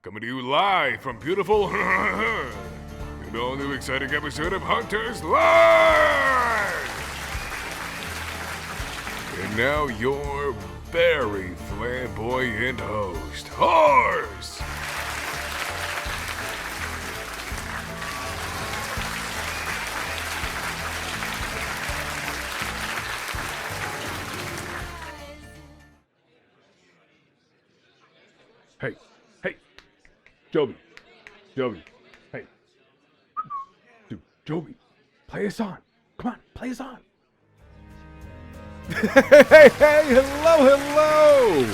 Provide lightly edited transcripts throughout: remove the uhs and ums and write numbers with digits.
coming to you live from beautiful an all-new exciting episode of Hunters Live! And now your very flamboyant host, Horse! Hey, Joby, hey, dude, Joby, play us on. Come on, play us on. Hey, hello.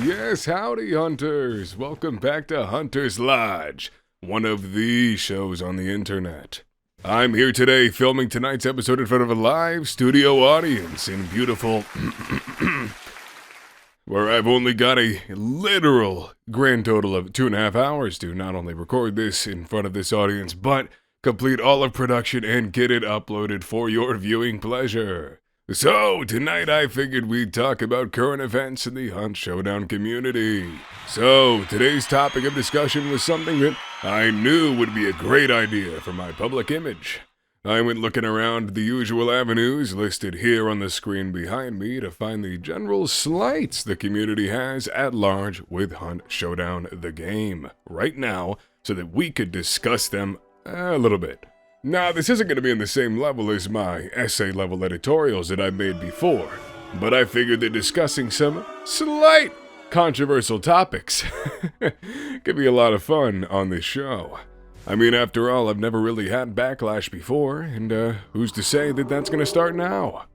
Yes, howdy, Hunters. Welcome back to Hunter's Lodge, one of the shows on the internet. I'm here today filming tonight's episode in front of a live studio audience in beautiful... where I've only got a literal grand total of 2.5 hours to not only record this in front of this audience, but complete all of production and get it uploaded for your viewing pleasure. So, tonight I figured we'd talk about current events in the Hunt Showdown community. So, today's topic of discussion was something that I knew would be a great idea for my public image. I went looking around the usual avenues listed here on the screen behind me to find the general slights the community has at large with Hunt Showdown the game right now so that we could discuss them a little bit. Now, this isn't going to be on the same level as my essay-level editorials that I've made before, but I figured that discussing some slight controversial topics could be a lot of fun on this show. I mean, after all, I've never really had backlash before, and who's to say that that's going to start now?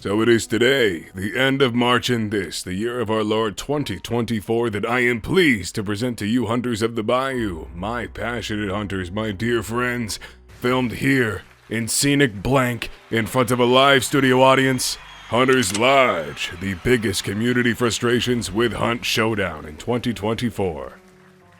So it is today, the end of March in this, the year of our Lord 2024, that I am pleased to present to you Hunters of the Bayou, my passionate hunters, my dear friends, filmed here in scenic blank in front of a live studio audience, Hunters Lodge, the biggest community frustrations with Hunt Showdown in 2024.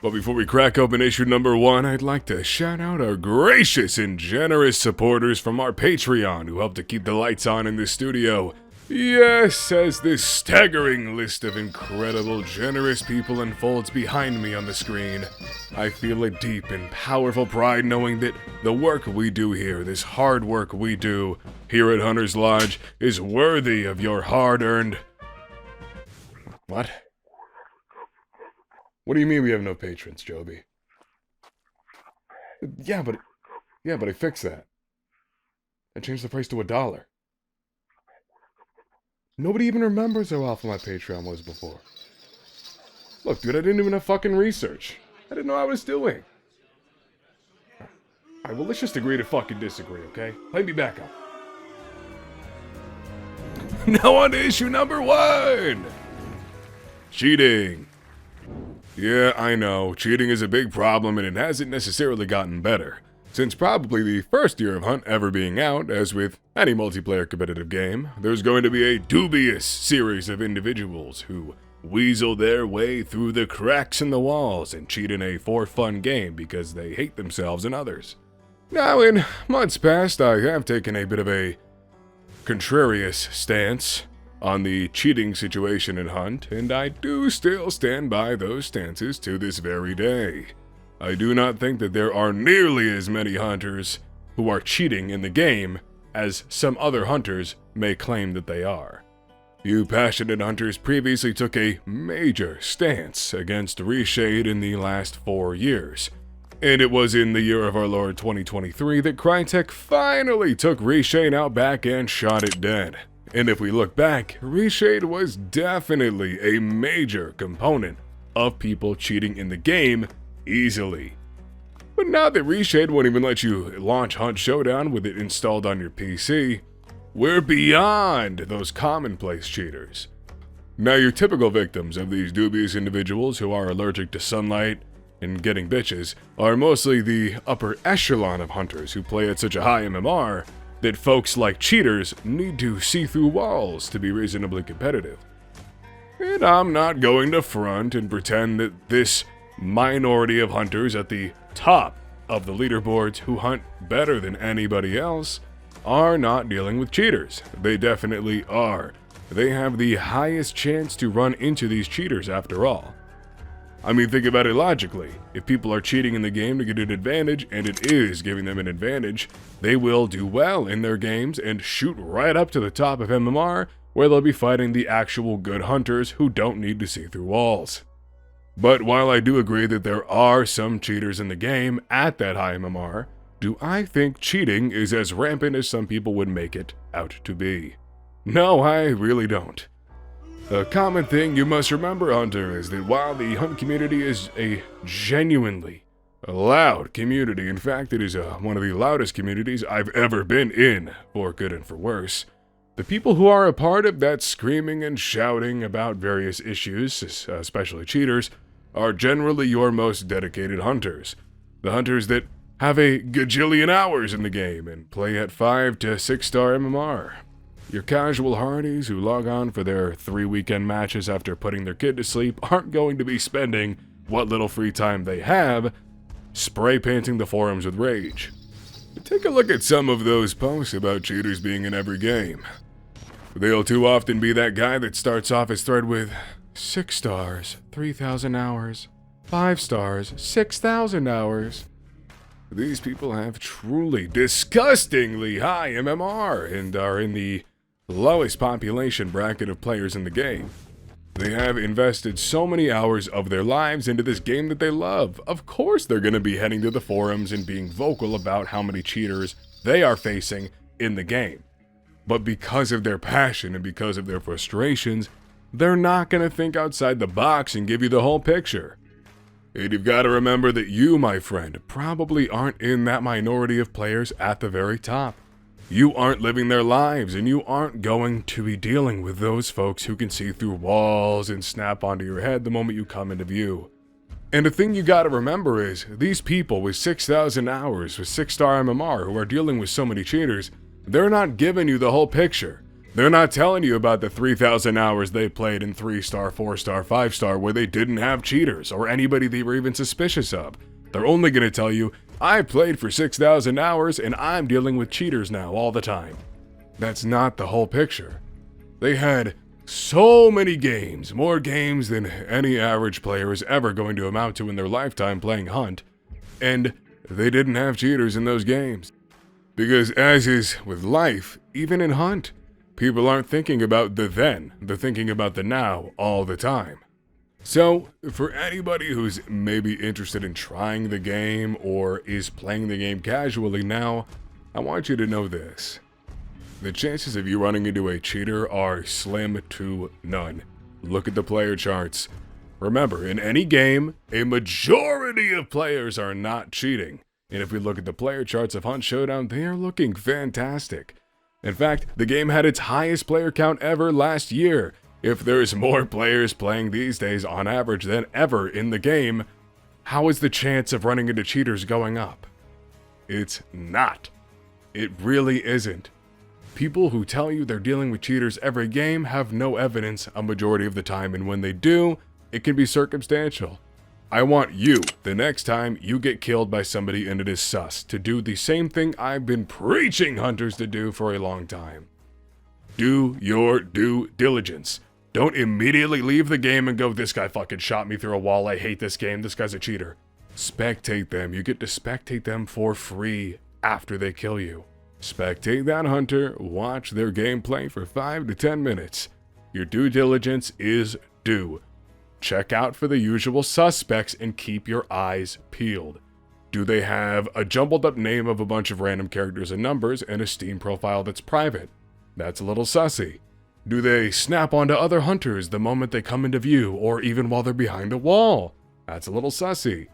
But before we crack open issue number 1, I'd like to shout out our gracious and generous supporters from our Patreon who help to keep the lights on in the studio. Yes, as this staggering list of incredible, generous people unfolds behind me on the screen, I feel a deep and powerful pride knowing that the work we do here, this hard work we do here at Hunter's Lodge, is worthy of your hard-earned... What? What do you mean we have no patrons, Joby? Yeah, but I fixed that. I changed the price to $1. Nobody even remembers how awful my Patreon was before. Look, dude, I didn't even have fucking research. I didn't know what I was doing. Alright, well, let's just agree to fucking disagree, okay? Play me back up. Now on to issue number 1! Cheating. Yeah, I know, cheating is a big problem and it hasn't necessarily gotten better. Since probably the first year of Hunt ever being out, as with any multiplayer competitive game, there's going to be a dubious series of individuals who weasel their way through the cracks in the walls and cheat in a for-fun game because they hate themselves and others. Now, in months past, I have taken a bit of a contrarious stance on the cheating situation in Hunt, and I do still stand by those stances to this very day. I do not think that there are nearly as many hunters who are cheating in the game as some other hunters may claim that they are. You passionate hunters previously took a major stance against Reshade in the last 4 years, and it was in the year of our Lord 2023 that Crytek finally took Reshade out back and shot it dead. And if we look back, Reshade was definitely a major component of people cheating in the game easily. But now that Reshade won't even let you launch Hunt Showdown with it installed on your PC, we're beyond those commonplace cheaters. Now your typical victims of these dubious individuals who are allergic to sunlight and getting bitches are mostly the upper echelon of hunters who play at such a high MMR that folks like cheaters need to see through walls to be reasonably competitive. And I'm not going to front and pretend that this minority of hunters at the top of the leaderboards who hunt better than anybody else are not dealing with cheaters. They definitely are. They have the highest chance to run into these cheaters after all. I mean, think about it logically. If people are cheating in the game to get an advantage, and it is giving them an advantage, they will do well in their games and shoot right up to the top of MMR, where they'll be fighting the actual good hunters who don't need to see through walls. But while I do agree that there are some cheaters in the game at that high MMR, do I think cheating is as rampant as some people would make it out to be? No, I really don't. A common thing you must remember, Hunter, is that while the hunt community is a genuinely loud community, in fact it is one of the loudest communities I've ever been in, for good and for worse, the people who are a part of that screaming and shouting about various issues, especially cheaters, are generally your most dedicated hunters. The hunters that have a gajillion hours in the game and play at 5 to 6 star MMR. Your casual hardies who log on for their 3 weekend matches after putting their kid to sleep aren't going to be spending what little free time they have spray painting the forums with rage. But take a look at some of those posts about cheaters being in every game. They'll too often be that guy that starts off his thread with 6 stars, 3,000 hours, 5 stars, 6,000 hours. These people have truly disgustingly high MMR and are in the lowest population bracket of players in the game. They have invested so many hours of their lives into this game that they love. Of course they're going to be heading to the forums and being vocal about how many cheaters they are facing in the game. But because of their passion and because of their frustrations, they're not going to think outside the box and give you the whole picture. And you've got to remember that you, my friend, probably aren't in that minority of players at the very top. You aren't living their lives, and you aren't going to be dealing with those folks who can see through walls and snap onto your head the moment you come into view. And the thing you gotta remember is, these people with 6,000 hours, with 6 star MMR, who are dealing with so many cheaters, they're not giving you the whole picture. They're not telling you about the 3,000 hours they played in 3 star, 4 star, 5 star where they didn't have cheaters, or anybody they were even suspicious of. They're only gonna tell you, I played for 6,000 hours and I'm dealing with cheaters now all the time. That's not the whole picture. They had so many games, more games than any average player is ever going to amount to in their lifetime playing Hunt, and they didn't have cheaters in those games. Because as is with life, even in Hunt, people aren't thinking about the then, they're thinking about the now all the time. So, for anybody who's maybe interested in trying the game or is playing the game casually now, I want you to know this. The chances of you running into a cheater are slim to none. Look at the player charts. Remember, in any game, a majority of players are not cheating. And if we look at the player charts of Hunt Showdown, they are looking fantastic. In fact, the game had its highest player count ever last year. If there's more players playing these days on average than ever in the game, how is the chance of running into cheaters going up? It's not. It really isn't. People who tell you they're dealing with cheaters every game have no evidence a majority of the time, and when they do, it can be circumstantial. I want you, the next time you get killed by somebody and it is sus, to do the same thing I've been preaching hunters to do for a long time. Do your due diligence. Don't immediately leave the game and go, this guy fucking shot me through a wall, I hate this game, this guy's a cheater. Spectate them. You get to spectate them for free after they kill you. Spectate that hunter, watch their gameplay for 5 to 10 minutes. Your due diligence is due. Check out for the usual suspects and keep your eyes peeled. Do they have a jumbled up name of a bunch of random characters and numbers and a Steam profile that's private? That's a little sussy. Do they snap onto other hunters the moment they come into view, or even while they're behind a wall? That's a little sussy.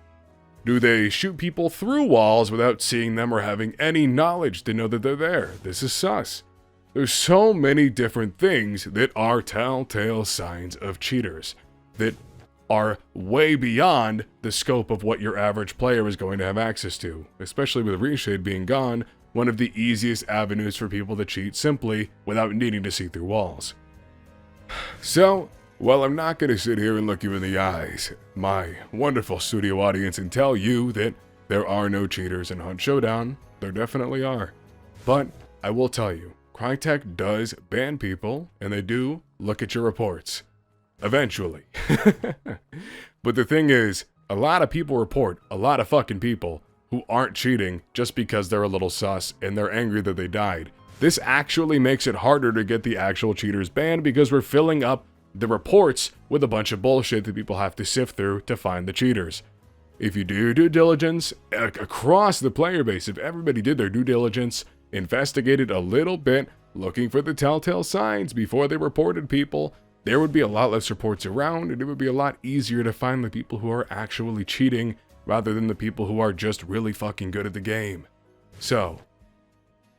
Do they shoot people through walls without seeing them or having any knowledge to know that they're there? This is sus. There's so many different things that are telltale signs of cheaters that are way beyond the scope of what your average player is going to have access to, especially with Reshade being gone, one of the easiest avenues for people to cheat simply without needing to see through walls. So, while I'm not going to sit here and look you in the eyes, my wonderful studio audience, and tell you that there are no cheaters in Hunt Showdown, there definitely are. But I will tell you, Crytek does ban people, and they do look at your reports. eventually. But the thing is, a lot of people report, a lot of fucking people, who aren't cheating just because they're a little sus and they're angry that they died. This actually makes it harder to get the actual cheaters banned because we're filling up the reports with a bunch of bullshit that people have to sift through to find the cheaters. If you do your due diligence across the player base, if everybody did their due diligence, investigated a little bit, looking for the telltale signs before they reported people, there would be a lot less reports around, and it would be a lot easier to find the people who are actually cheating rather than the people who are just really fucking good at the game. So,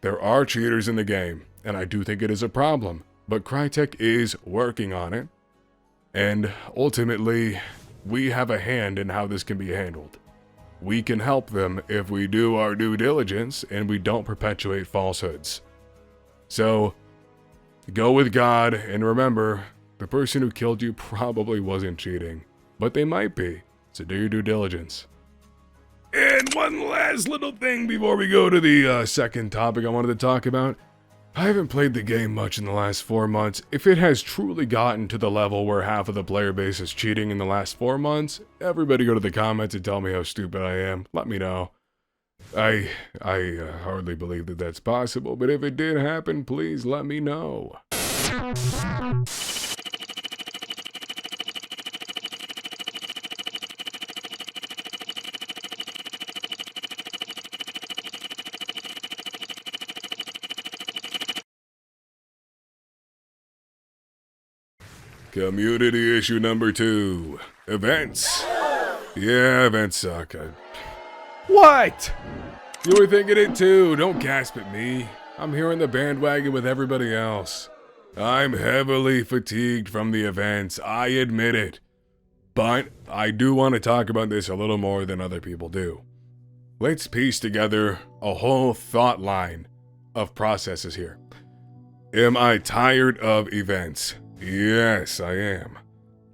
there are cheaters in the game, and I do think it is a problem, but Crytek is working on it, and ultimately, we have a hand in how this can be handled. We can help them if we do our due diligence and we don't perpetuate falsehoods. So, go with God, and remember, the person who killed you probably wasn't cheating, but they might be, so do your due diligence. And one last little thing before we go to the second topic I wanted to talk about. I haven't played the game much in the last 4 months. If it has truly gotten to the level where half of the player base is cheating in the last 4 months, everybody go to the comments and tell me how stupid I am. Let me know. I hardly believe that that's possible, but if it did happen, please let me know. Community issue number 2. Events. Yeah, events suck. What? You were thinking it too. Don't gasp at me. I'm here on the bandwagon with everybody else. I'm heavily fatigued from the events. I admit it. But I do want to talk about this a little more than other people do. Let's piece together a whole thought line of processes here. Am I tired of events? Yes, I am.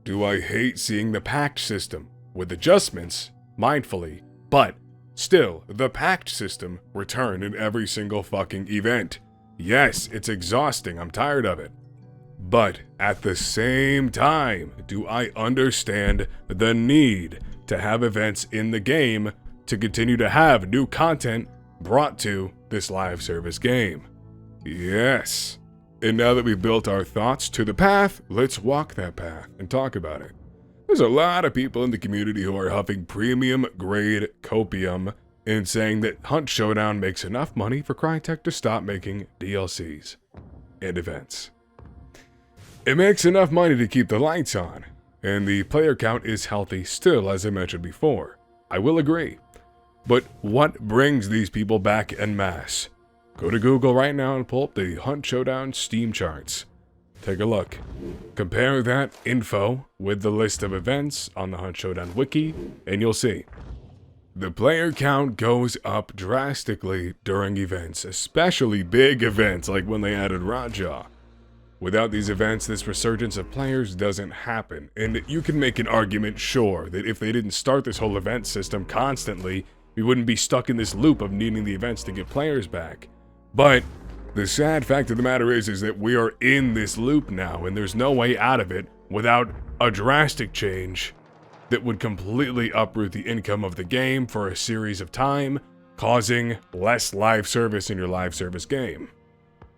Do I hate seeing the packed system? With adjustments, mindfully, but still, the packed system return in every single fucking event. Yes, it's exhausting, I'm tired of it. But at the same time, do I understand the need to have events in the game to continue to have new content brought to this live service game? Yes. And now that we've built our thoughts to the path, let's walk that path and talk about it. There's a lot of people in the community who are huffing premium grade copium and saying that Hunt Showdown makes enough money for Crytek to stop making DLCs and events. It makes enough money to keep the lights on, and the player count is healthy still, as I mentioned before. I will agree. But what brings these people back en masse? Go to Google right now and pull up the Hunt Showdown Steam charts. Take a look. Compare that info with the list of events on the Hunt Showdown wiki, and you'll see. The player count goes up drastically during events, especially big events like when they added Raja. Without these events, this resurgence of players doesn't happen, and you can make an argument, sure, that if they didn't start this whole event system constantly, we wouldn't be stuck in this loop of needing the events to get players back. But the sad fact of the matter is that we are in this loop now, and there's no way out of it without a drastic change that would completely uproot the income of the game for a series of time, causing less live service in your live service game.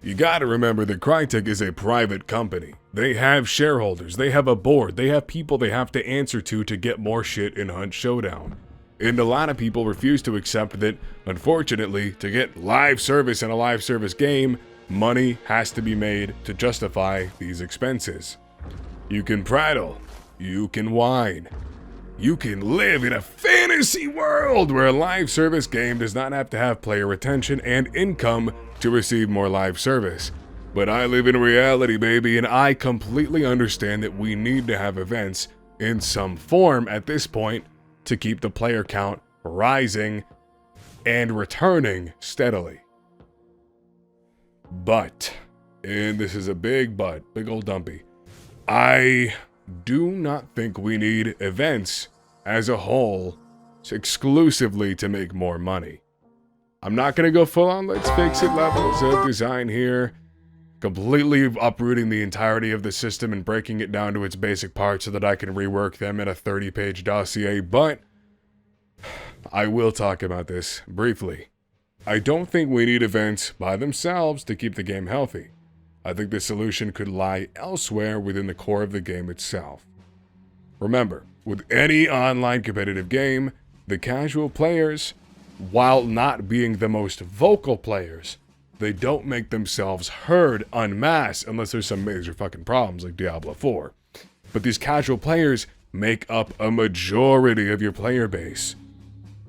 You gotta remember that Crytek is a private company. They have shareholders, they have a board, they have people they have to answer to get more shit in Hunt Showdown. And a lot of people refuse to accept that, unfortunately, to get live service in a live service game, money has to be made to justify these expenses. You can prattle, you can whine, you can live in a fantasy world where a live service game does not have to have player retention and income to receive more live service. But I live in reality, baby, and I completely understand that we need to have events in some form at this point to keep the player count rising and returning steadily. But, and this is a big but, big old dumpy, I do not think we need events as a whole exclusively to make more money. I'm not going to go full on let's fix it levels of design here, completely uprooting the entirety of the system and breaking it down to its basic parts so that I can rework them in a 30-page dossier, but I will talk about this briefly. I don't think we need events by themselves to keep the game healthy. I think the solution could lie elsewhere within the core of the game itself. Remember, with any online competitive game, the casual players, while not being the most vocal players, they don't make themselves heard en masse unless there's some major fucking problems like Diablo 4. But these casual players make up a majority of your player base.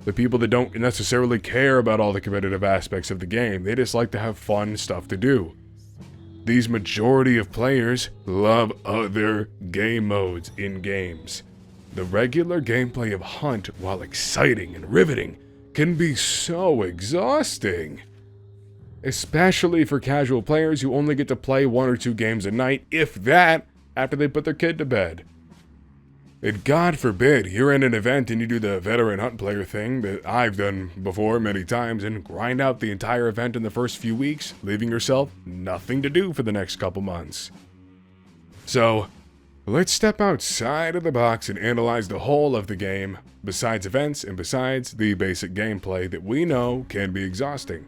The people that don't necessarily care about all the competitive aspects of the game, they just like to have fun stuff to do. These majority of players love other game modes in games. The regular gameplay of Hunt, while exciting and riveting, can be so exhausting. Especially for casual players who only get to play 1 or 2 games a night, if that, after they put their kid to bed. And God forbid, you're in an event and you do the veteran Hunt player thing that I've done before many times and grind out the entire event in the first few weeks, leaving yourself nothing to do for the next couple months. So, let's step outside of the box and analyze the whole of the game, besides events and besides the basic gameplay that we know can be exhausting.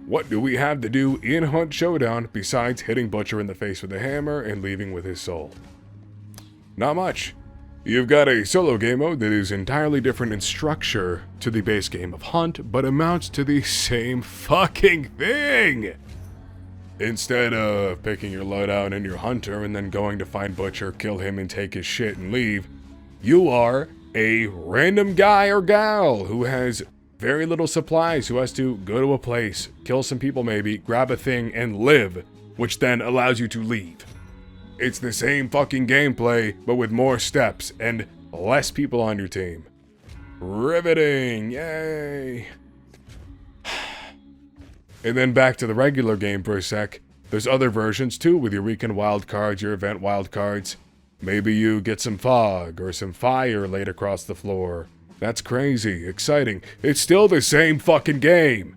What do we have to do in Hunt Showdown besides hitting Butcher in the face with a hammer and leaving with his soul? Not much. You've got a solo game mode that is entirely different in structure to the base game of Hunt, but amounts to the same fucking thing! Instead of picking your loadout and your hunter and then going to find Butcher, kill him and take his shit and leave, you are a random guy or gal who has very little supplies, who has to go to a place, kill some people maybe, grab a thing and live, which then allows you to leave. It's the same fucking gameplay, but with more steps and less people on your team. Riveting, yay! And then back to the regular game for a sec. There's other versions too, with your weekend wildcards, your event wildcards. Maybe you get some fog or some fire laid across the floor. That's crazy, exciting. It's still the same fucking game.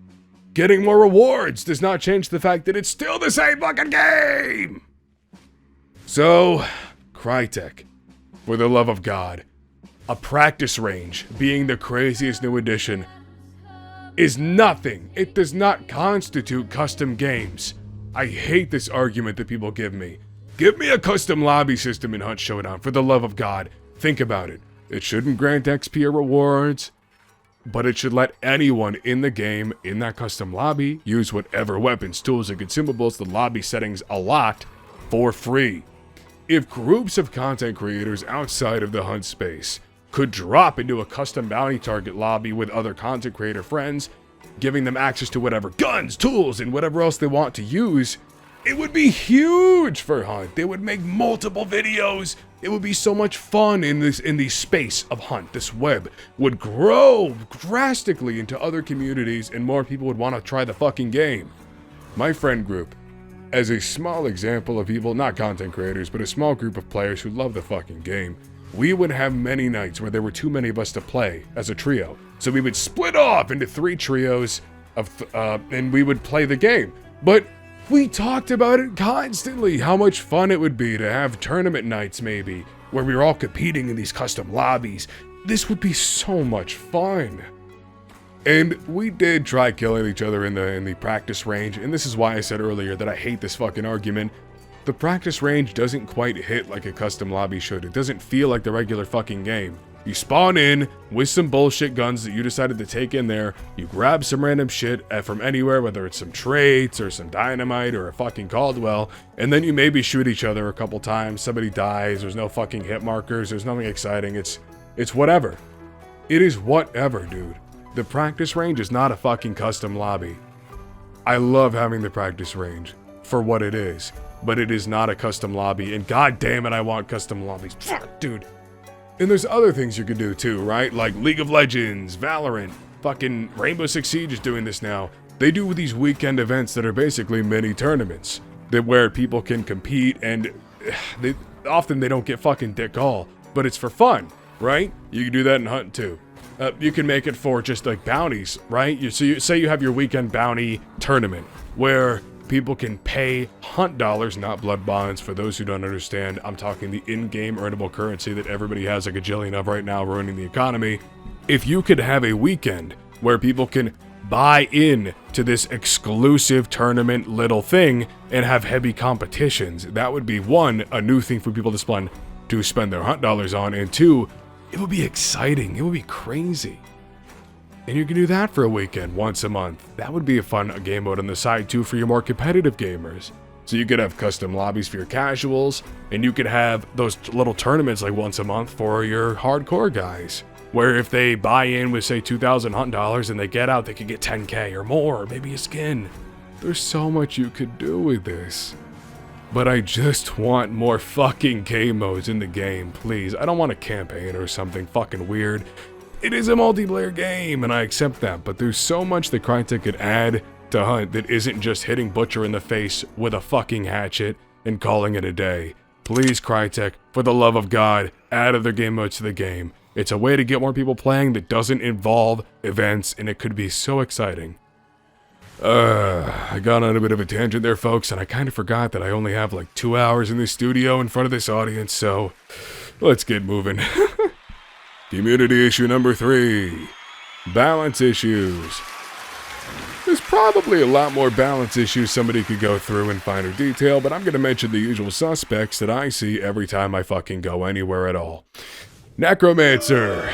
Getting more rewards does not change the fact that it's still the same fucking game! So, Crytek, for the love of God, a practice range being the craziest new addition is nothing. It does not constitute custom games. I hate this argument that people give me. Give me a custom lobby system in Hunt Showdown, for the love of God. Think about it. It shouldn't grant XP or rewards, but it should let anyone in the game, in that custom lobby, use whatever weapons, tools, and consumables the lobby settings allot for free. If groups of content creators outside of the Hunt space could drop into a custom bounty target lobby with other content creator friends, giving them access to whatever guns, tools, and whatever else they want to use, it would be huge for Hunt. They would make multiple videos. It would be so much fun in the space of Hunt. This web would grow drastically into other communities and more people would want to try the fucking game. My friend group, as a small example of people, not content creators, but a small group of players who love the fucking game, we would have many nights where there were too many of us to play as a trio. So we would split off into 3 trios and we would play the game. But we talked about it constantly, how much fun it would be to have tournament nights maybe, where we were all competing in these custom lobbies. This would be so much fun. And we did try killing each other in the practice range, and this is why I said earlier that I hate this fucking argument. The practice range doesn't quite hit like a custom lobby should. It doesn't feel like the regular fucking game. You spawn in with some bullshit guns that you decided to take in there, you grab some random shit from anywhere, whether it's some traits or some dynamite or a fucking Caldwell, and then you maybe shoot each other a couple times, somebody dies, there's no fucking hit markers, there's nothing exciting, it's whatever. It is whatever, dude. The practice range is not a fucking custom lobby. I love having the practice range for what it is, but it is not a custom lobby, and god damn it, I want custom lobbies. Fuck, dude. And there's other things you can do too, right? Like League of Legends, Valorant, fucking Rainbow Six Siege is doing this now. They do these weekend events that are basically mini tournaments where people can compete, and often they don't get fucking dick all, but it's for fun, right? You can do that in Hunt too. You can make it for just like bounties, right? So you say you have your weekend bounty tournament where people can pay hunt dollars, not blood bonds. For those who don't understand, I'm talking the in-game earnable currency that everybody has a gajillion of right now, ruining the economy. If you could have a weekend where people can buy in to this exclusive tournament little thing and have heavy competitions, that would be one, a new thing for people to spend their hunt dollars on, and two, it would be exciting, it would be crazy. And you can do that for a weekend once a month. That would be a fun game mode on the side too for your more competitive gamers. So you could have custom lobbies for your casuals, and you could have those little tournaments like once a month for your hardcore guys, where if they buy in with say 2,000 hunt dollars and they get out, they could get 10k or more, or maybe a skin. There's so much you could do with this. But I just want more fucking game modes in the game, please. I don't want a campaign or something fucking weird. It is a multiplayer game, and I accept that, but there's so much that Crytek could add to Hunt that isn't just hitting Butcher in the face with a fucking hatchet and calling it a day. Please, Crytek, for the love of God, add other game modes to the game. It's a way to get more people playing that doesn't involve events, and it could be so exciting. I got on a bit of a tangent there, folks, and I kind of forgot that I only have like 2 hours in the studio in front of this audience, so let's get moving. Community issue number 3. Balance issues. There's probably a lot more balance issues somebody could go through in finer detail, but I'm going to mention the usual suspects that I see every time I fucking go anywhere at all. Necromancer.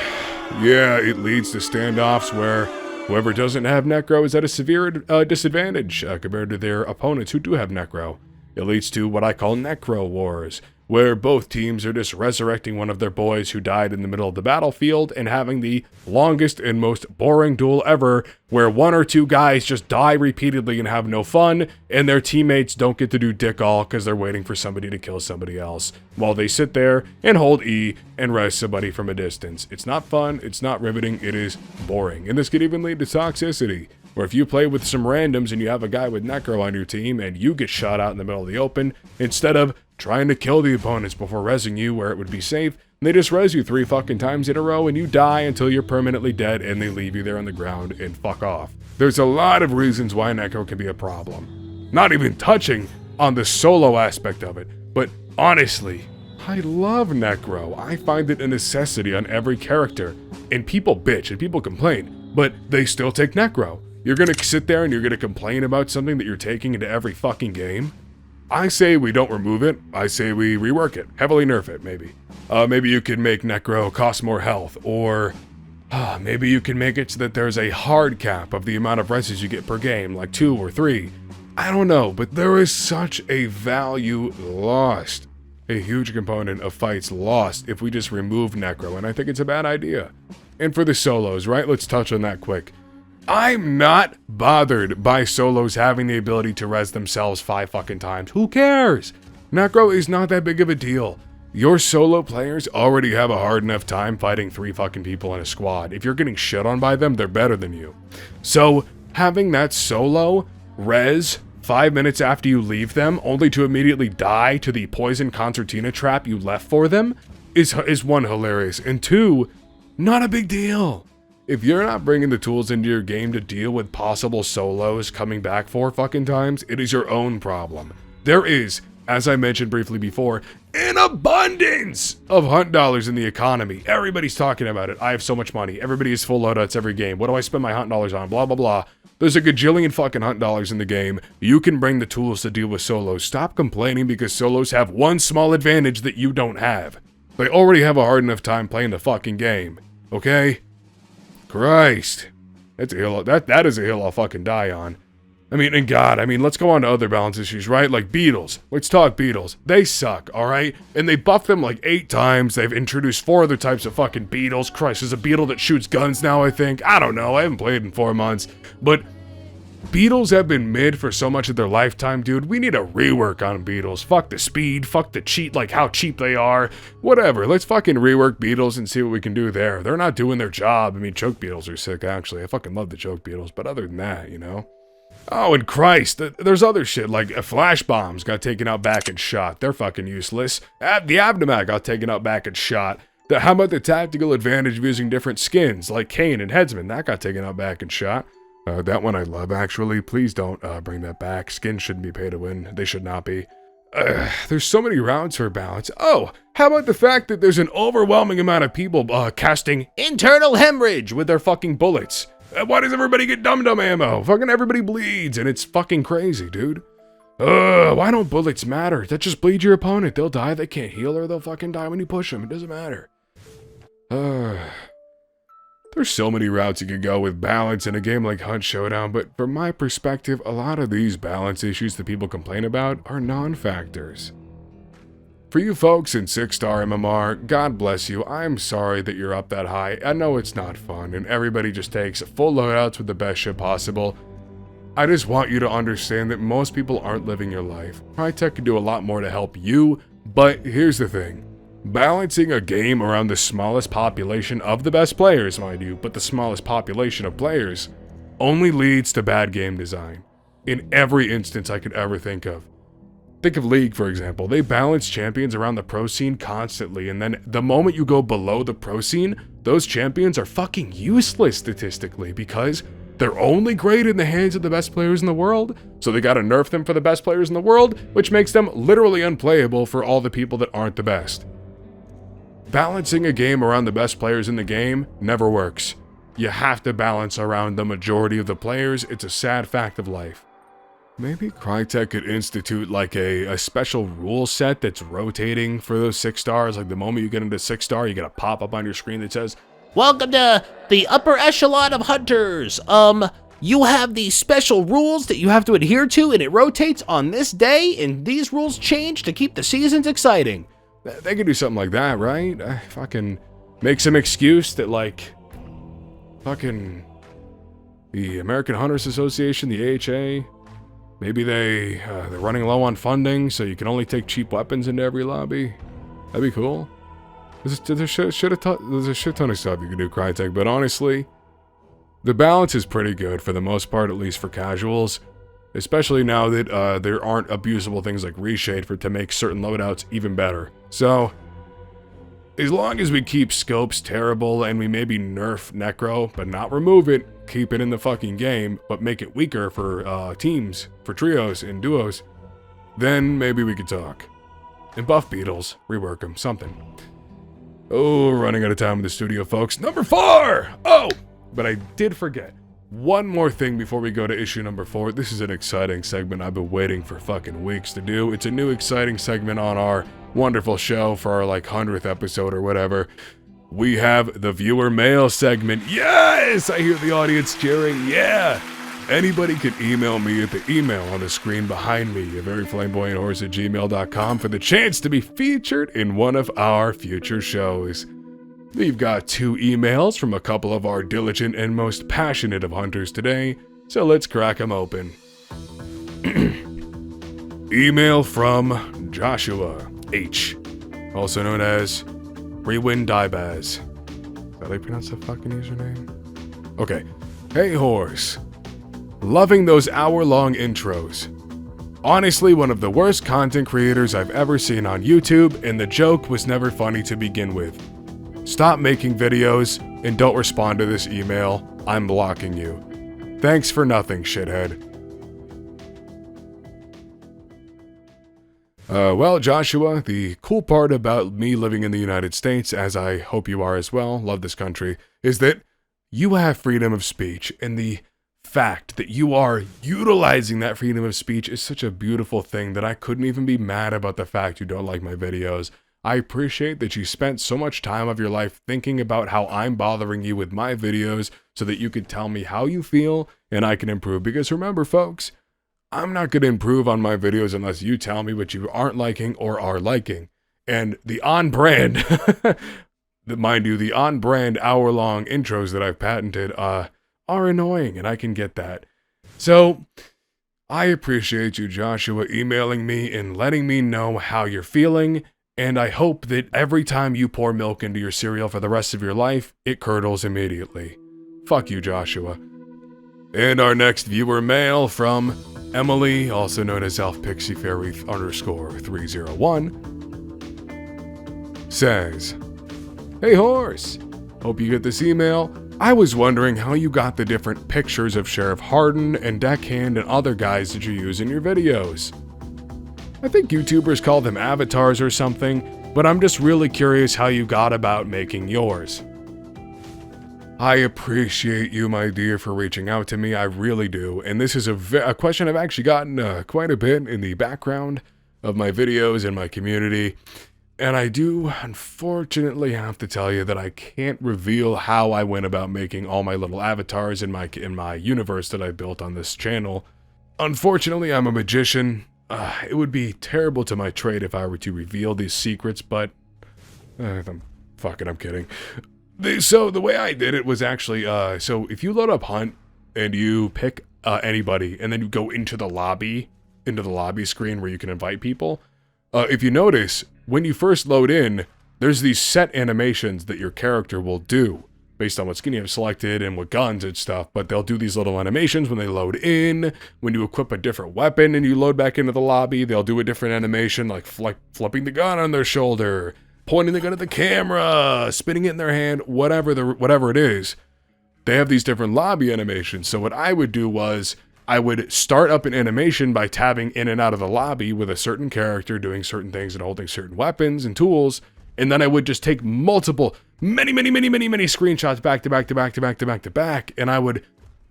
Yeah, it leads to standoffs where whoever doesn't have Necro is at a severe disadvantage compared to their opponents who do have Necro. It leads to what I call Necro Wars, where both teams are just resurrecting one of their boys who died in the middle of the battlefield and having the longest and most boring duel ever, where 1 or 2 guys just die repeatedly and have no fun, and their teammates don't get to do dick all because they're waiting for somebody to kill somebody else, while they sit there and hold E and res somebody from a distance. It's not fun, it's not riveting, it is boring. And this could even lead to toxicity, where if you play with some randoms and you have a guy with Necro on your team and you get shot out in the middle of the open, instead of trying to kill the opponents before rezzing you where it would be safe, they just res you 3 fucking times in a row and you die until you're permanently dead and they leave you there on the ground and fuck off. There's a lot of reasons why Necro can be a problem. Not even touching on the solo aspect of it, but honestly, I love Necro. I find it a necessity on every character, and people bitch and people complain, but they still take Necro. You're gonna sit there and you're gonna complain about something that you're taking into every fucking game? I say we don't remove it. I say we rework it. Heavily nerf it, maybe. Maybe you could make Necro cost more health, or maybe you can make it so that there's a hard cap of the amount of reses you get per game, like 2 or 3. I don't know, but there is such a value lost. A huge component of fights lost if we just remove Necro, and I think it's a bad idea. And for the solos, right? Let's touch on that quick. I'm not bothered by solos having the ability to res themselves 5 fucking times. Who cares? Necro is not that big of a deal. Your solo players already have a hard enough time fighting 3 fucking people in a squad. If you're getting shit on by them, they're better than you. So having that solo res 5 minutes after you leave them, only to immediately die to the poison concertina trap you left for them, is 1, hilarious, and 2, not a big deal. If you're not bringing the tools into your game to deal with possible solos coming back 4 fucking times, it is your own problem. There is, as I mentioned briefly before, an abundance of hunt dollars in the economy. Everybody's talking about it. I have so much money. Everybody is full loadouts every game. What do I spend my hunt dollars on? Blah, blah, blah. There's a gajillion fucking hunt dollars in the game. You can bring the tools to deal with solos. Stop complaining because solos have one small advantage that you don't have. They already have a hard enough time playing the fucking game. Okay? Christ. That's a hill. That is a hill I'll fucking die on. I mean, and God, let's go on to other balance issues, right? Like beetles. Let's talk beetles. They suck, alright? And they buffed them like 8 times. They've introduced 4 other types of fucking beetles. Christ, there's a beetle that shoots guns now, I think. I don't know. I haven't played in 4 months. But beetles have been mid for so much of their lifetime, dude. We need a rework on beetles. Fuck the speed. Fuck the cheat, like how cheap they are. Whatever. Let's fucking rework beetles and see what we can do there. They're not doing their job. Choke beetles are sick, actually. I fucking love the choke beetles. But other than that, you know. Oh, and Christ, there's other shit, like flash bombs got taken out back and shot. They're fucking useless. The Abdomat got taken out back and shot. How about the tactical advantage of using different skins, like Kane and Headsman? That got taken out back and shot. That one I love, actually. Please don't bring that back. Skins shouldn't be pay to win. They should not be. There's so many rounds for balance. Oh, how about the fact that there's an overwhelming amount of people casting internal hemorrhage with their fucking bullets? Why does everybody get dum-dum ammo? Fucking everybody bleeds, and it's fucking crazy, dude. Why don't bullets matter? That just bleeds your opponent. They'll die. They can't heal, or they'll fucking die when you push them. It doesn't matter. There's so many routes you could go with balance in a game like Hunt Showdown, but from my perspective, a lot of these balance issues that people complain about are non-factors. For you folks in 6-star MMR, God bless you. I'm sorry that you're up that high. I know it's not fun, and everybody just takes full loadouts with the best shit possible. I just want you to understand that most people aren't living your life. Crytek could do a lot more to help you, but here's the thing. Balancing a game around the smallest population of the best players, mind you, but the smallest population of players, only leads to bad game design. In every instance I could ever think of. Think of League, for example. They balance champions around the pro scene constantly, and then the moment you go below the pro scene, those champions are fucking useless statistically because they're only great in the hands of the best players in the world, so they gotta nerf them for the best players in the world, which makes them literally unplayable for all the people that aren't the best. Balancing a game around the best players in the game never works. You have to balance around the majority of the players. It's a sad fact of life. Maybe Crytek could institute like a special rule set that's rotating for those 6 stars. Like the moment you get into 6 star, you get a pop-up on your screen that says, "Welcome to the upper echelon of hunters. You have these special rules that you have to adhere to, and it rotates on this day, and these rules change to keep the seasons exciting." They could do something like that, right? Fucking make some excuse that, like, fucking the American Hunters Association, the AHA, maybe they're running low on funding, so you can only take cheap weapons into every lobby. That'd be cool. There's a shit ton of stuff you can do, Crytek, but honestly, the balance is pretty good for the most part, at least for casuals. Especially now that there aren't abusable things like Reshade to make certain loadouts even better. So, as long as we keep scopes terrible and we maybe nerf Necro, but not remove it, keep it in the fucking game, but make it weaker for teams, for trios and duos, then maybe we could talk. And buff Beetles, rework them, something. Oh, running out of time in the studio, folks. Number 4! Oh! But I did forget. One more thing before we go to issue number 4. This is an exciting segment I've been waiting for fucking weeks to do. It's a new exciting segment on our wonderful show for our like 100th episode or whatever. We have the viewer mail segment. Yes! I hear the audience cheering. Yeah! Anybody can email me at the email on the screen behind me, averyflamboyanthorse@gmail.com, for the chance to be featured in one of our future shows. We've got 2 emails from a couple of our diligent and most passionate of hunters today, so let's crack them open. Email from Joshua H., also known as Rewin Dybaz. Is that how you pronounce the fucking username? Okay. Hey Horse. Loving those hour-long intros. Honestly, one of the worst content creators I've ever seen on YouTube, and the joke was never funny to begin with. Stop making videos, and don't respond to this email. I'm blocking you. Thanks for nothing, shithead. Well, Joshua, the cool part about me living in the United States, as I hope you are as well, love this country, is that you have freedom of speech, and the fact that you are utilizing that freedom of speech is such a beautiful thing that I couldn't even be mad about the fact you don't like my videos. I appreciate that you spent so much time of your life thinking about how I'm bothering you with my videos so that you could tell me how you feel and I can improve. Because remember, folks, I'm not going to improve on my videos unless you tell me what you aren't liking or are liking. And the on-brand, mind you, the on-brand hour-long intros that I've patented are annoying, and I can get that. So, I appreciate you, Joshua, emailing me and letting me know how you're feeling. And I hope that every time you pour milk into your cereal for the rest of your life, it curdles immediately. Fuck you, Joshua. And our next viewer mail from Emily, also known as ElfPixieFairy_301, says, Hey Horse, hope you get this email. I was wondering how you got the different pictures of Sheriff Hardin and Deckhand and other guys that you use in your videos. I think YouTubers call them avatars or something, but I'm just really curious how you got about making yours. I appreciate you, my dear, for reaching out to me, I really do, and this is a question I've actually gotten quite a bit in the background of my videos and my community. And I do, unfortunately, have to tell you that I can't reveal how I went about making all my little avatars in my universe that I built on this channel. Unfortunately, I'm a magician. It would be terrible to my trade if I were to reveal these secrets, but I'm kidding. So the way I did it was actually, so if you load up Hunt and you pick anybody and then you go into the lobby screen where you can invite people, if you notice, when you first load in, there's these set animations that your character will do based on what skin you have selected and what guns and stuff, but they'll do these little animations when they load in. When you equip a different weapon and you load back into the lobby, they'll do a different animation, like flipping the gun on their shoulder, pointing the gun at the camera, spinning it in their hand, whatever it is. They have these different lobby animations. So what I would do was I would start up an animation by tabbing in and out of the lobby with a certain character doing certain things and holding certain weapons and tools, and then I would just take many screenshots back to back, and I would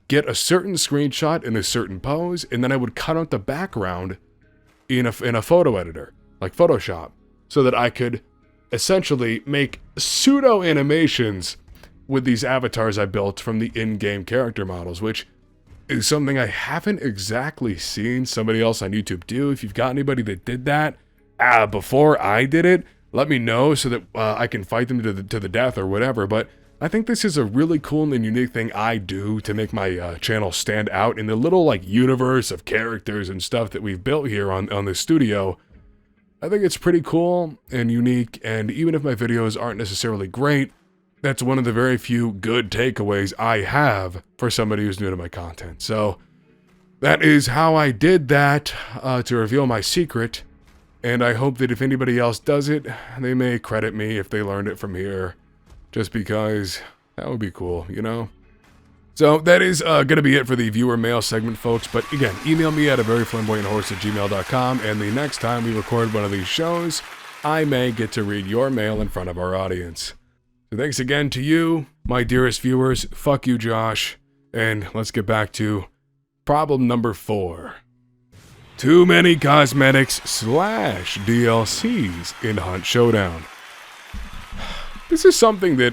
get a certain screenshot in a certain pose, and then I would cut out the background in a photo editor, like Photoshop, so that I could essentially make pseudo animations with these avatars I built from the in-game character models, which is something I haven't exactly seen somebody else on YouTube do. If you've got anybody that did that before I did it, let me know so that I can fight them to the death or whatever. But I think this is a really cool and unique thing I do to make my channel stand out in the little like universe of characters and stuff that we've built here on this studio. I think it's pretty cool and unique, and even if my videos aren't necessarily great, that's one of the very few good takeaways I have for somebody who's new to my content. So that is how I did that to reveal my secret. And I hope that if anybody else does it, they may credit me if they learned it from here. Just because that would be cool, you know? So that is going to be it for the viewer mail segment, folks. But again, email me at averyflamboyanthorse@gmail.com. And the next time we record one of these shows, I may get to read your mail in front of our audience. So thanks again to you, my dearest viewers. Fuck you, Josh. And let's get back to problem number 4. Too many cosmetics / DLCs in Hunt Showdown. This is something that,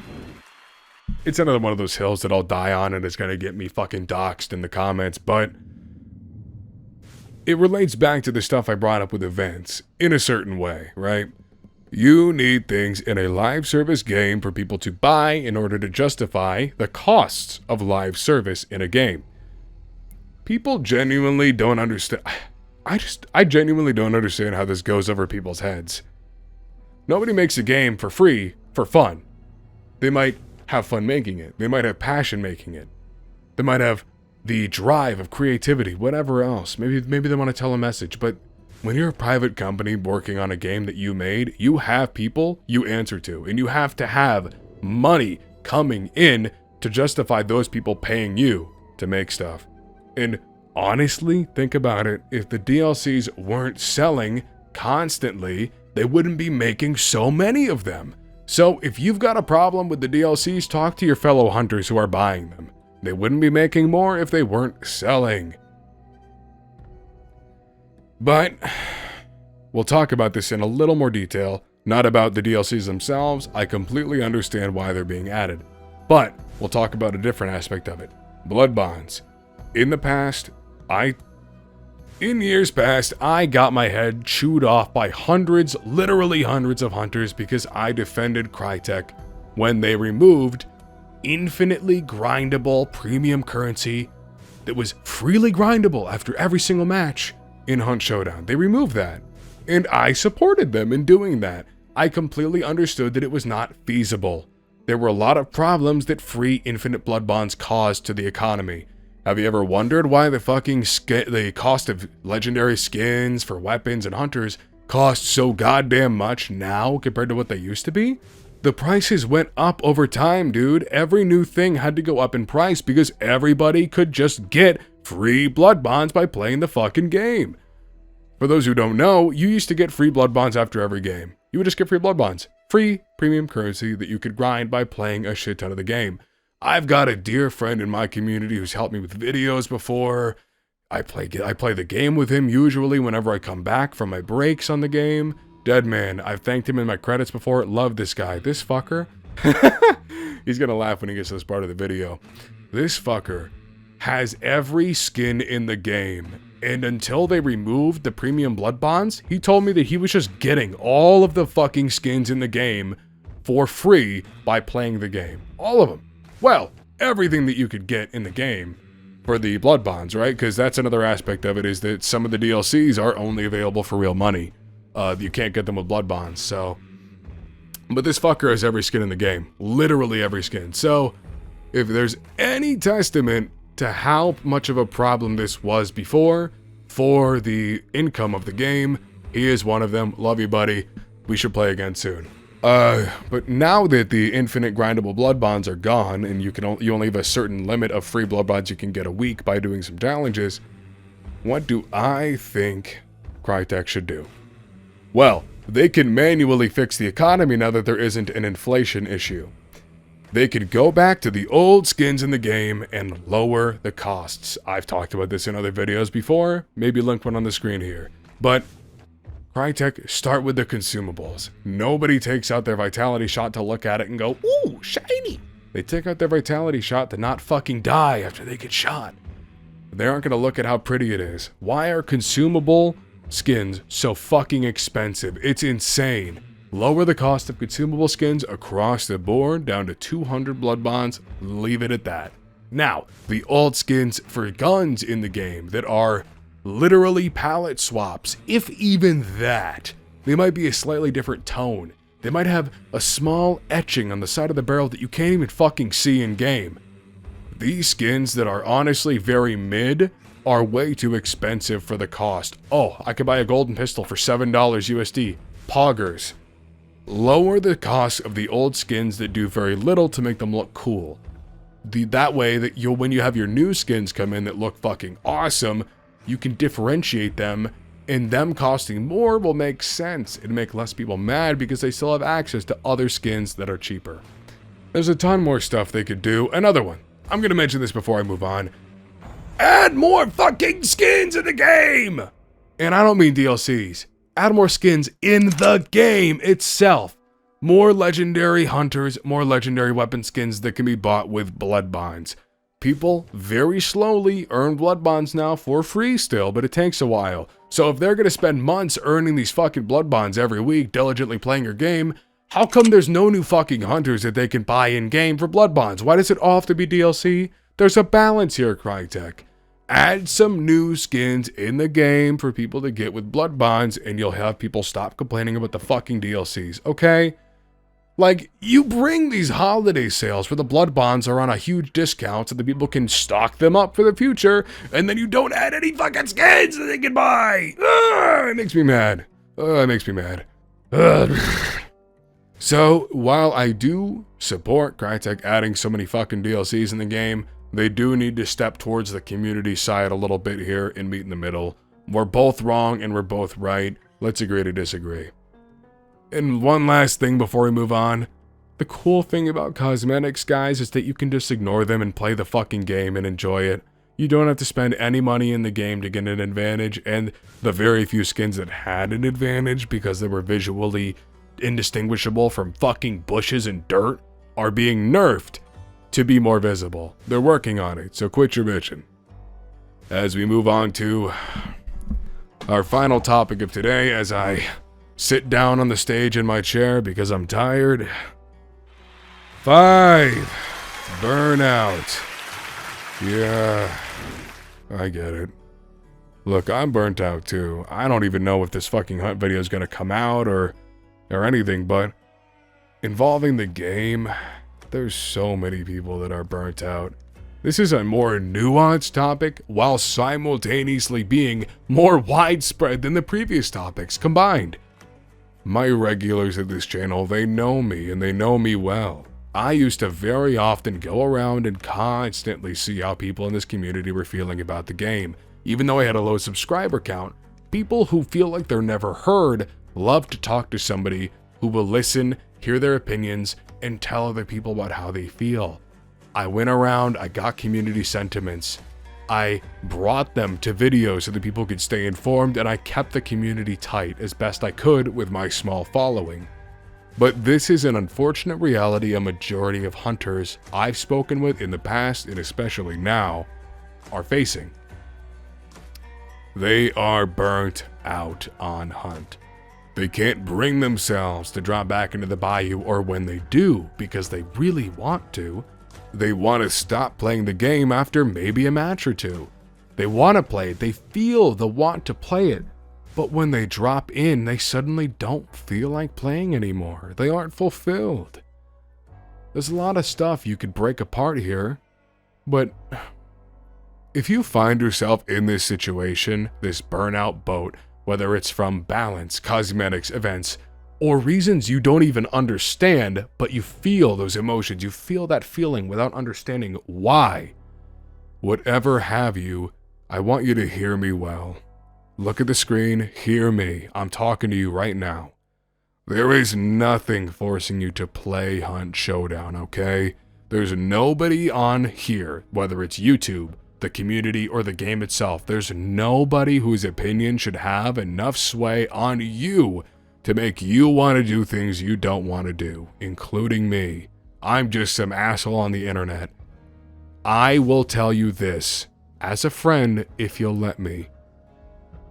it's another one of those hills that I'll die on and it's going to get me fucking doxxed in the comments, but it relates back to the stuff I brought up with events in a certain way, right? You need things in a live service game for people to buy in order to justify the costs of live service in a game. People genuinely don't understand. I genuinely don't understand how this goes over people's heads. Nobody makes a game for free for fun. They might have fun making it. They might have passion making it. They might have the drive of creativity, whatever else. Maybe they want to tell a message, but when you're a private company working on a game that you made, you have people you answer to, and you have to have money coming in to justify those people paying you to make stuff. And honestly, think about it. If the DLCs weren't selling constantly, they wouldn't be making so many of them. So if you've got a problem with the DLCs, talk to your fellow hunters who are buying them. They wouldn't be making more if they weren't selling. But we'll talk about this in a little more detail, not about the DLCs themselves. I completely understand why they're being added, but we'll talk about a different aspect of it. Blood bonds. In years past, I got my head chewed off by literally hundreds of hunters because I defended Crytek when they removed infinitely grindable premium currency that was freely grindable after every single match in Hunt Showdown. They removed that, and I supported them in doing that. I completely understood that it was not feasible. There were a lot of problems that free infinite blood bonds caused to the economy. Have you ever wondered why the cost of legendary skins for weapons and hunters cost so goddamn much now compared to what they used to be? the prices went up over time, dude. Every new thing had to go up in price because everybody could just get free blood bonds by playing the fucking game. For those who don't know, you used to get free blood bonds after every game. You would just get free blood bonds. Free premium currency that you could grind by playing a shit ton of the game. I've got a dear friend in my community who's helped me with videos before. I play the game with him usually whenever I come back from my breaks on the game. Dead man, I've thanked him in my credits before. Love this guy. This fucker. He's gonna laugh when he gets to this part of the video. This fucker has every skin in the game. And until they removed the premium blood bonds, he told me that he was just getting all of the fucking skins in the game for free by playing the game. All of them. Well, everything that you could get in the game for the blood bonds, right? Because that's another aspect of it, is that some of the DLCs are only available for real money. You can't get them with blood bonds, so. But this fucker has every skin in the game. Literally every skin. So, if there's any testament to how much of a problem this was before for the income of the game, he is one of them. Love you, buddy. We should play again soon. But now that the infinite grindable blood bonds are gone, and you only have a certain limit of free blood bonds you can get a week by doing some challenges, what do I think Crytek should do? Well, they can manually fix the economy now that there isn't an inflation issue. They could go back to the old skins in the game and lower the costs. I've talked about this in other videos before, maybe link one on the screen here. But Crytek, start with the consumables. Nobody takes out their vitality shot to look at it and go, ooh, shiny. They take out their vitality shot to not fucking die after they get shot. They aren't going to look at how pretty it is. Why are consumable skins so fucking expensive? It's insane. Lower the cost of consumable skins across the board down to 200 blood bonds. Leave it at that. Now, the old skins for guns in the game that are literally palette swaps, if even that. They might be a slightly different tone. They might have a small etching on the side of the barrel that you can't even fucking see in game. These skins that are honestly very mid are way too expensive for the cost. Oh, I could buy a golden pistol for $7 USD. Poggers. Lower the cost of the old skins that do very little to make them look cool. That way that when you have your new skins come in that look fucking awesome, you can differentiate them, and them costing more will make sense. It'll make less people mad because they still have access to other skins that are cheaper. There's a ton more stuff they could do. Another one. I'm gonna mention this before I move on. Add more fucking skins in the game! And I don't mean DLCs. Add more skins in the game itself. More legendary hunters, more legendary weapon skins that can be bought with blood bonds. People very slowly earn blood bonds now for free still, but it takes a while. So if they're going to spend months earning these fucking blood bonds every week, diligently playing your game, how come there's no new fucking hunters that they can buy in game for blood bonds? Why does it all have to be DLC? There's a balance here, Crytek. Add some new skins in the game for people to get with blood bonds, and you'll have people stop complaining about the fucking DLCs, okay? Like, you bring these holiday sales where the blood bonds are on a huge discount so that people can stock them up for the future, and then you don't add any fucking skins that they can buy! It makes me mad. It makes me mad. So, while I do support Crytek adding so many fucking DLCs in the game, they do need to step towards the community side a little bit here and meet in the middle. We're both wrong and we're both right. Let's agree to disagree. And one last thing before we move on. The cool thing about cosmetics, guys, is that you can just ignore them and play the fucking game and enjoy it. You don't have to spend any money in the game to get an advantage, and the very few skins that had an advantage because they were visually indistinguishable from fucking bushes and dirt are being nerfed to be more visible. They're working on it, so quit your bitching. As we move on to our final topic of today, as I sit down on the stage in my chair because I'm tired. 5. Burnout. Yeah, I get it. Look, I'm burnt out too. I don't even know if this fucking hunt video is gonna come out or anything, but involving the game, there's so many people that are burnt out. This is a more nuanced topic while simultaneously being more widespread than the previous topics combined. My regulars at this channel, they know me and they know me well. I used to very often go around and constantly see how people in this community were feeling about the game. Even though I had a low subscriber count, people who feel like they're never heard love to talk to somebody who will listen, hear their opinions, and tell other people about how they feel. I went around, I got community sentiments, I brought them to videos so that people could stay informed, and I kept the community tight as best I could with my small following. But this is an unfortunate reality a majority of hunters I've spoken with in the past, and especially now, are facing. They are burnt out on hunt. They can't bring themselves to drop back into the bayou, or when they do, because they really want to, they want to stop playing the game after maybe a match or two. They want to play it, they feel the want to play it, but when they drop in, they suddenly don't feel like playing anymore. They aren't fulfilled. There's a lot of stuff you could break apart here, but if you find yourself in this situation, this burnout boat, whether it's from balance, cosmetics, events, or reasons you don't even understand, but you feel those emotions, you feel that feeling without understanding why, whatever have you, I want you to hear me well. Look at the screen, hear me. I'm talking to you right now. There is nothing forcing you to play Hunt Showdown, okay? There's nobody on here, whether it's YouTube, the community, or the game itself. There's nobody whose opinion should have enough sway on you to make you want to do things you don't want to do, including me. I'm just some asshole on the internet. I will tell you this, as a friend, if you'll let me.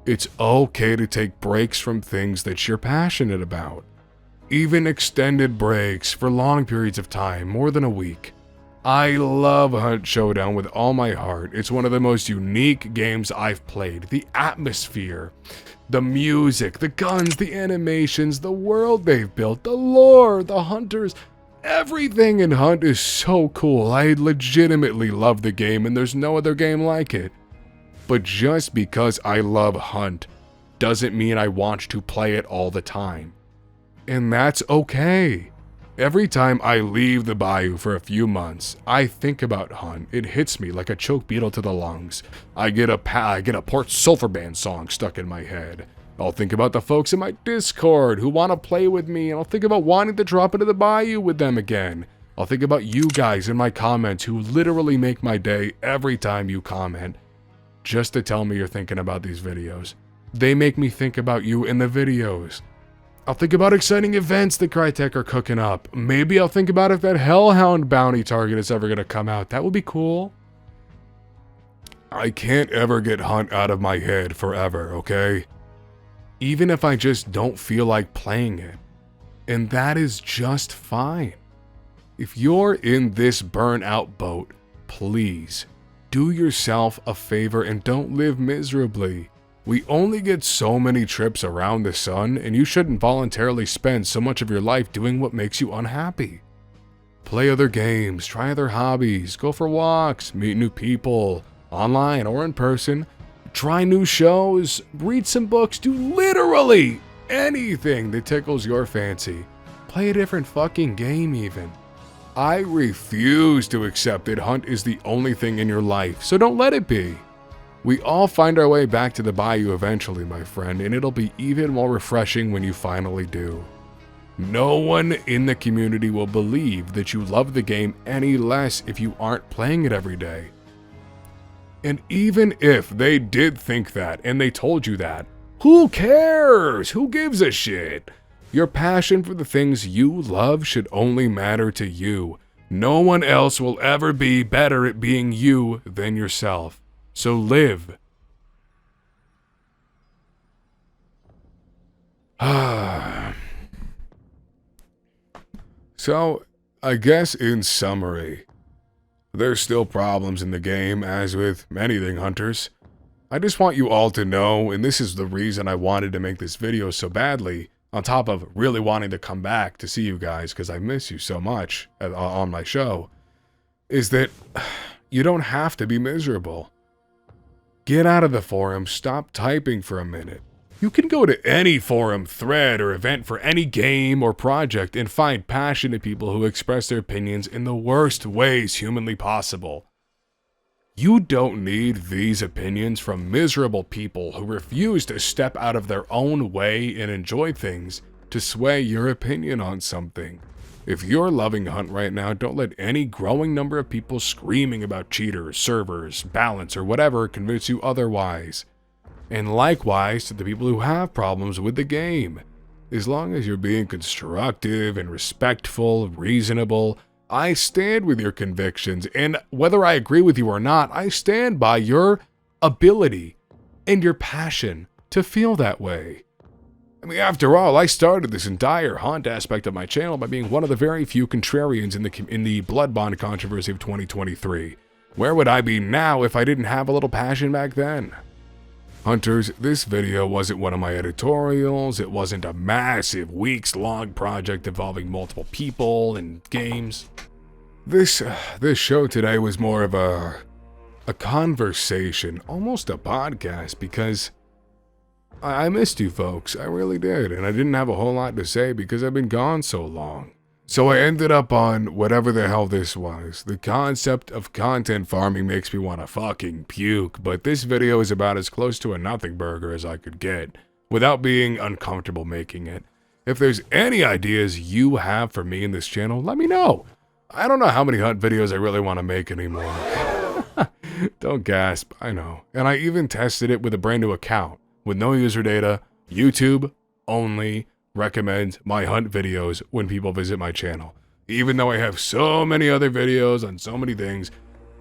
It's okay to take breaks from things that you're passionate about. Even extended breaks for long periods of time, more than a week. I love Hunt Showdown with all my heart. It's one of the most unique games I've played. The atmosphere, the music, the guns, the animations, the world they've built, the lore, the hunters, everything in Hunt is so cool. I legitimately love the game, and there's no other game like it. But just because I love Hunt doesn't mean I want to play it all the time. And that's okay. Every time I leave the bayou for a few months, I think about Hunt. It hits me like a choke beetle to the lungs. I get a Port Sulphur Band song stuck in my head. I'll think about the folks in my Discord who want to play with me, and I'll think about wanting to drop into the bayou with them again. I'll think about you guys in my comments who literally make my day every time you comment, just to tell me you're thinking about these videos. They make me think about you in the videos. I'll think about exciting events that Crytek are cooking up. Maybe I'll think about if that Hellhound bounty target is ever going to come out. That would be cool. I can't ever get Hunt out of my head forever, okay? Even if I just don't feel like playing it. And that is just fine. If you're in this burnout boat, please do yourself a favor and don't live miserably. We only get so many trips around the sun, and you shouldn't voluntarily spend so much of your life doing what makes you unhappy. Play other games, try other hobbies, go for walks, meet new people, online or in person, try new shows, read some books, do literally anything that tickles your fancy. Play a different fucking game even. I refuse to accept that Hunt is the only thing in your life, so don't let it be. We all find our way back to the bayou eventually, my friend, and it'll be even more refreshing when you finally do. No one in the community will believe that you love the game any less if you aren't playing it every day. And even if they did think that and they told you that, who cares? Who gives a shit? Your passion for the things you love should only matter to you. No one else will ever be better at being you than yourself. So live. So, I guess in summary, there's still problems in the game, as with anything, hunters. I just want you all to know, and this is the reason I wanted to make this video so badly, on top of really wanting to come back to see you guys, because I miss you so much on my show, is that you don't have to be miserable. Get out of the forum, stop typing for a minute. You can go to any forum, thread, or event for any game or project and find passionate people who express their opinions in the worst ways humanly possible. You don't need these opinions from miserable people who refuse to step out of their own way and enjoy things to sway your opinion on something. If you're loving Hunt right now, don't let any growing number of people screaming about cheaters, servers, balance, or whatever convince you otherwise. And likewise to the people who have problems with the game. As long as you're being constructive and respectful, reasonable, I stand with your convictions, and whether I agree with you or not, I stand by your ability and your passion to feel that way. I mean, after all, I started this entire Hunt aspect of my channel by being one of the very few contrarians in the Blood Bond controversy of 2023. Where would I be now if I didn't have a little passion back then? Hunters, this video wasn't one of my editorials, it wasn't a massive weeks-long project involving multiple people and games. This show today was more of a conversation, almost a podcast, because I missed you folks, I really did, and I didn't have a whole lot to say because I've been gone so long. So I ended up on whatever the hell this was. The concept of content farming makes me want to fucking puke, but this video is about as close to a nothing burger as I could get, without being uncomfortable making it. If there's any ideas you have for me in this channel, let me know. I don't know how many Hunt videos I really want to make anymore. Don't gasp, I know. And I even tested it with a brand new account, with no user data, YouTube only. Recommend my Hunt videos when people visit my channel. Even though I have so many other videos on so many things,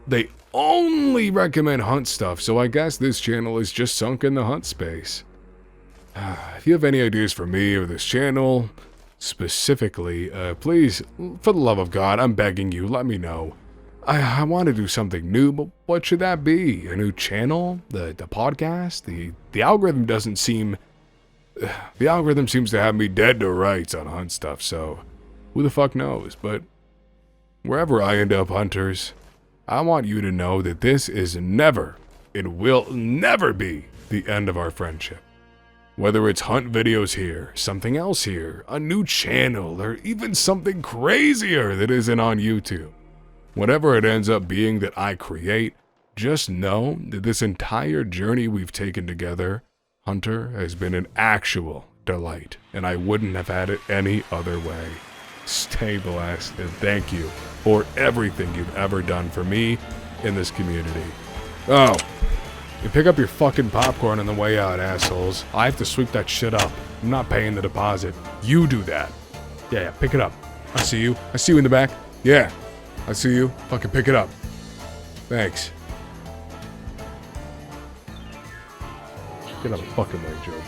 they only recommend Hunt stuff, so I guess this channel is just sunk in the Hunt space. If you have any ideas for me or this channel, specifically, please, for the love of God, I'm begging you, let me know. I want to do something new, but what should that be? A new channel? The podcast? The algorithm doesn't seem... The algorithm seems to have me dead to rights on Hunt stuff, so who the fuck knows? But wherever I end up, Hunters, I want you to know that this is never, it will never be the end of our friendship. Whether it's Hunt videos here, something else here, a new channel, or even something crazier that isn't on YouTube. Whatever it ends up being that I create, just know that this entire journey we've taken together, Hunter, has been an actual delight, and I wouldn't have had it any other way. Stay blessed, and thank you for everything you've ever done for me in this community. Oh, you pick up your fucking popcorn on the way out, assholes. I have to sweep that shit up. I'm not paying the deposit. You do that. Yeah, pick it up. I see you. I see you in the back. Yeah, I see you. Fucking pick it up. Thanks. Get out of the fucking way, Joby.